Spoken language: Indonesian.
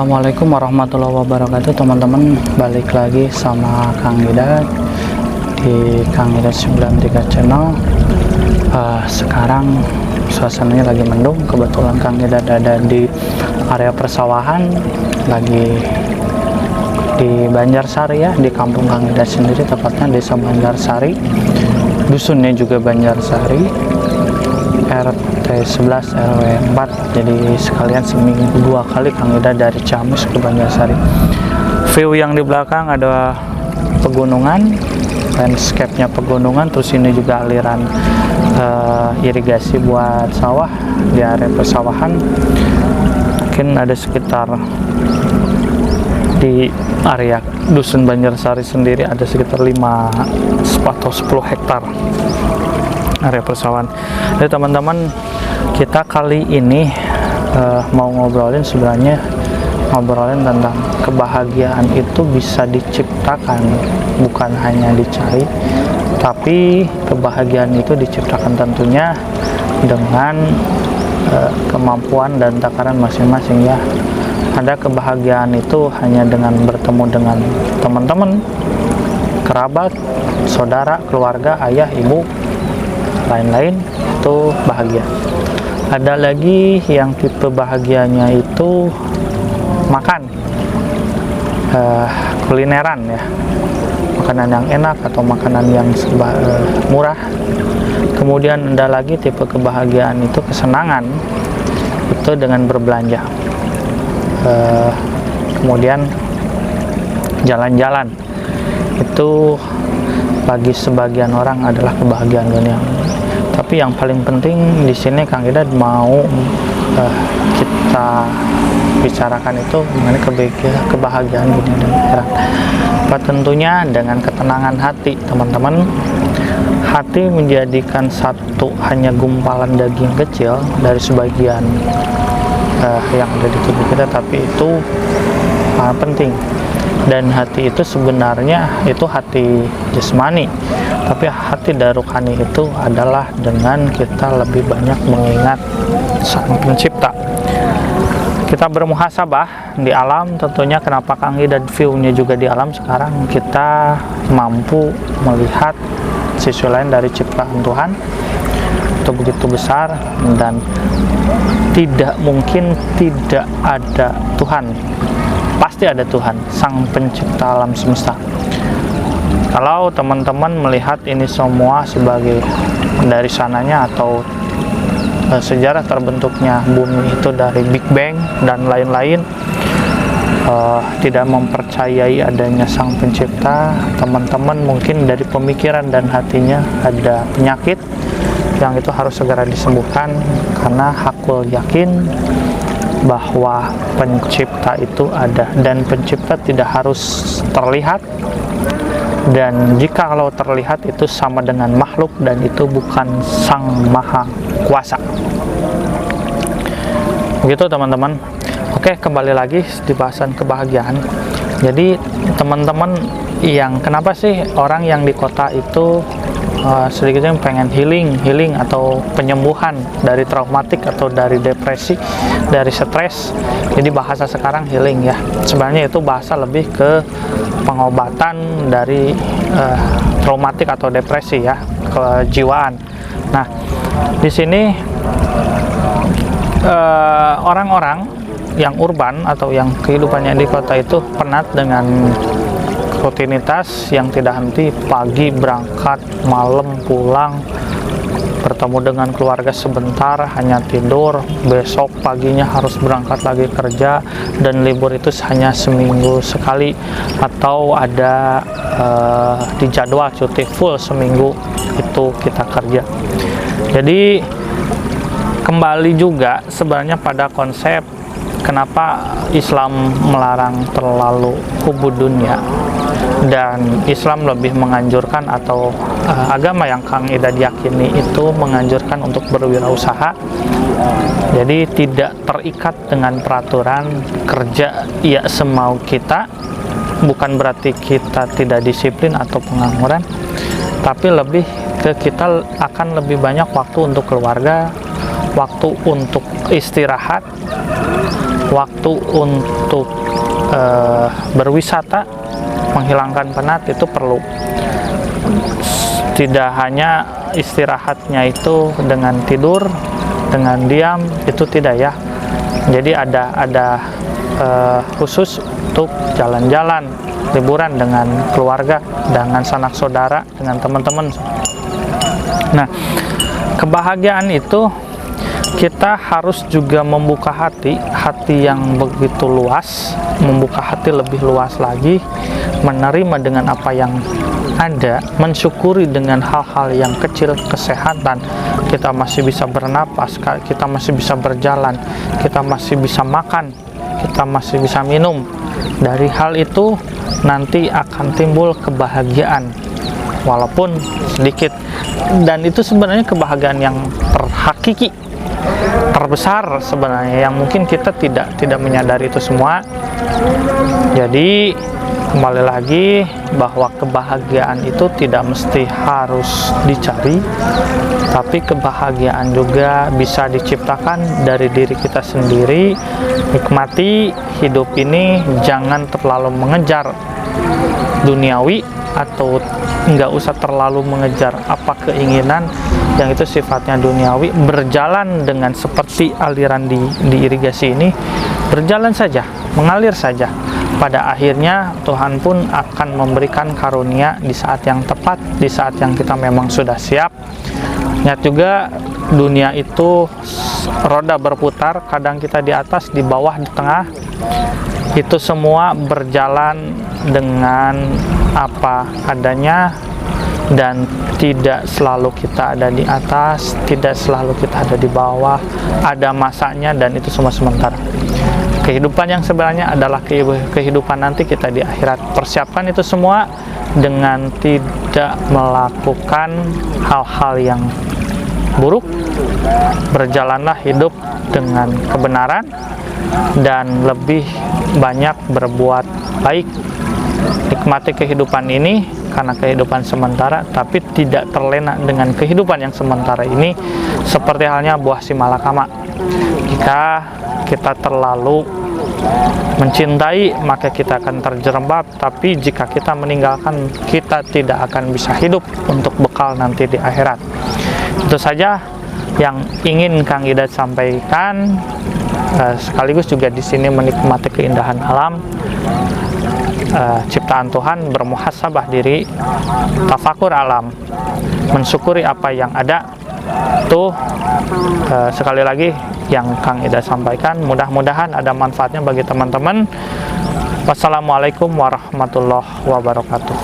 Assalamualaikum warahmatullahi wabarakatuh teman-teman, balik lagi sama Kang Ida di Kang Ida 93 channel. Sekarang suasananya lagi mendung, kebetulan Kang Ida ada di area persawahan, lagi di Banjarsari ya, di kampung Kang Ida sendiri, tepatnya desa Banjarsari, dusunnya juga Banjarsari, RT 11 RW 4. Jadi sekalian seminggu 2 kali Kang Ida dari Ciamis ke Banjarsari. View yang di belakang ada pegunungan, landscape-nya pegunungan, terus ini juga aliran irigasi buat sawah di area persawahan. Mungkin ada sekitar di area dusun Banjarsari sendiri ada sekitar 5 atau 10 hektar area persawahan. Jadi teman-teman, kita kali ini mau ngobrolin tentang kebahagiaan itu bisa diciptakan, bukan hanya dicari, tapi kebahagiaan itu diciptakan tentunya dengan kemampuan dan takaran masing-masing ya. Ada kebahagiaan itu hanya dengan bertemu dengan teman-teman, kerabat, saudara, keluarga, ayah, ibu, lain-lain, itu bahagia. Ada lagi yang tipe bahagianya itu makan, kulineran ya, makanan yang enak atau makanan yang murah. Kemudian ada lagi tipe kebahagiaan itu kesenangan, itu dengan berbelanja. Kemudian jalan-jalan, itu bagi sebagian orang adalah kebahagiaan dunia. Tapi yang paling penting di sini Kang Ida mau kita bicarakan itu mengenai kebahagiaan dunia dan akhirat. Tentunya dengan ketenangan hati, teman-teman. Hati menjadikan satu hanya gumpalan daging kecil dari sebagian yang ada di tubuh kita, tapi itu penting. Dan hati itu sebenarnya itu hati jasmani, tapi hati daruhani itu adalah dengan kita lebih banyak mengingat Sang Pencipta. Kita bermuhasabah di alam, tentunya kenapa Kang Ida view-nya juga di alam. Sekarang kita mampu melihat sisi lain dari ciptaan Tuhan, itu begitu besar, dan tidak mungkin tidak ada Tuhan. Pasti ada Tuhan, Sang Pencipta alam semesta. Kalau teman-teman melihat ini semua sebagai dari sananya atau sejarah terbentuknya bumi itu dari Big Bang dan lain-lain, tidak mempercayai adanya Sang Pencipta, teman-teman mungkin dari pemikiran dan hatinya ada penyakit yang itu harus segera disembuhkan, karena hakul yakin bahwa pencipta itu ada, dan pencipta tidak harus terlihat, dan jika kalau terlihat itu sama dengan makhluk, dan itu bukan Sang Maha Kuasa. Begitu teman-teman. Oke, kembali lagi di bahasan kebahagiaan. Jadi teman-teman, yang kenapa sih orang yang di kota itu sedikitnya pengen healing atau penyembuhan dari traumatik atau dari depresi, dari stres. Jadi bahasa sekarang healing ya, sebenarnya itu bahasa lebih ke pengobatan dari traumatik atau depresi ya, kejiwaan. Nah, di sini orang-orang yang urban atau yang kehidupannya di kota itu penat dengan rutinitas yang tidak henti, pagi berangkat, malam pulang, bertemu dengan keluarga sebentar, hanya tidur, besok paginya harus berangkat lagi kerja, dan libur itu hanya seminggu sekali, atau ada di jadwal cuti full seminggu itu kita kerja. Jadi kembali juga sebenarnya pada konsep kenapa Islam melarang terlalu hubud dunia, dan Islam lebih menganjurkan, atau agama yang Kang Ida yakini itu menganjurkan untuk berwirausaha. Jadi tidak terikat dengan peraturan kerja ya semau kita. Bukan berarti kita tidak disiplin atau pengangguran, tapi lebih ke kita akan lebih banyak waktu untuk keluarga, waktu untuk istirahat, waktu untuk berwisata, menghilangkan penat itu perlu. Tidak hanya istirahatnya itu dengan tidur, dengan diam, itu tidak ya. Jadi ada khusus untuk jalan-jalan, liburan dengan keluarga, dengan sanak saudara, dengan teman-teman. Nah, kebahagiaan itu kita harus juga membuka hati yang begitu luas, membuka hati lebih luas lagi, menerima dengan apa yang ada, mensyukuri dengan hal-hal yang kecil, kesehatan, kita masih bisa bernapas, kita masih bisa berjalan, kita masih bisa makan, kita masih bisa minum. Dari hal itu nanti akan timbul kebahagiaan, walaupun sedikit, dan itu sebenarnya kebahagiaan yang terhakiki, terbesar sebenarnya, yang mungkin kita tidak menyadari itu semua. Jadi kembali lagi bahwa kebahagiaan itu tidak mesti harus dicari, tapi kebahagiaan juga bisa diciptakan dari diri kita sendiri. Nikmati hidup ini, jangan terlalu mengejar duniawi, atau nggak usah terlalu mengejar apa keinginan yang itu sifatnya duniawi. Berjalan dengan seperti aliran di irigasi ini, berjalan saja, mengalir saja. Pada akhirnya Tuhan pun akan memberikan karunia di saat yang tepat, di saat yang kita memang sudah siap. Ingat juga, dunia itu roda berputar, kadang kita di atas, di bawah, di tengah. Itu semua berjalan dengan apa adanya, dan tidak selalu kita ada di atas, tidak selalu kita ada di bawah. Ada masanya, dan itu semua sementara. Kehidupan yang sebenarnya adalah kehidupan nanti kita di akhirat. Persiapkan itu semua dengan tidak melakukan hal-hal yang buruk. Berjalanlah hidup dengan kebenaran dan lebih banyak berbuat baik. Nikmati kehidupan ini karena kehidupan sementara, tapi tidak terlena dengan kehidupan yang sementara ini, seperti halnya buah si malakama. Jika kita terlalu mencintai, maka kita akan terjerembab, tapi jika kita meninggalkan, kita tidak akan bisa hidup untuk bekal nanti di akhirat. Itu saja yang ingin Kang Idat sampaikan, sekaligus juga di sini menikmati keindahan alam, ciptaan Tuhan, bermuhasabah diri, tafakur alam, mensyukuri apa yang ada. Tuh, sekali lagi yang Kang Idat sampaikan, mudah-mudahan ada manfaatnya bagi teman-teman. Wassalamualaikum warahmatullahi wabarakatuh.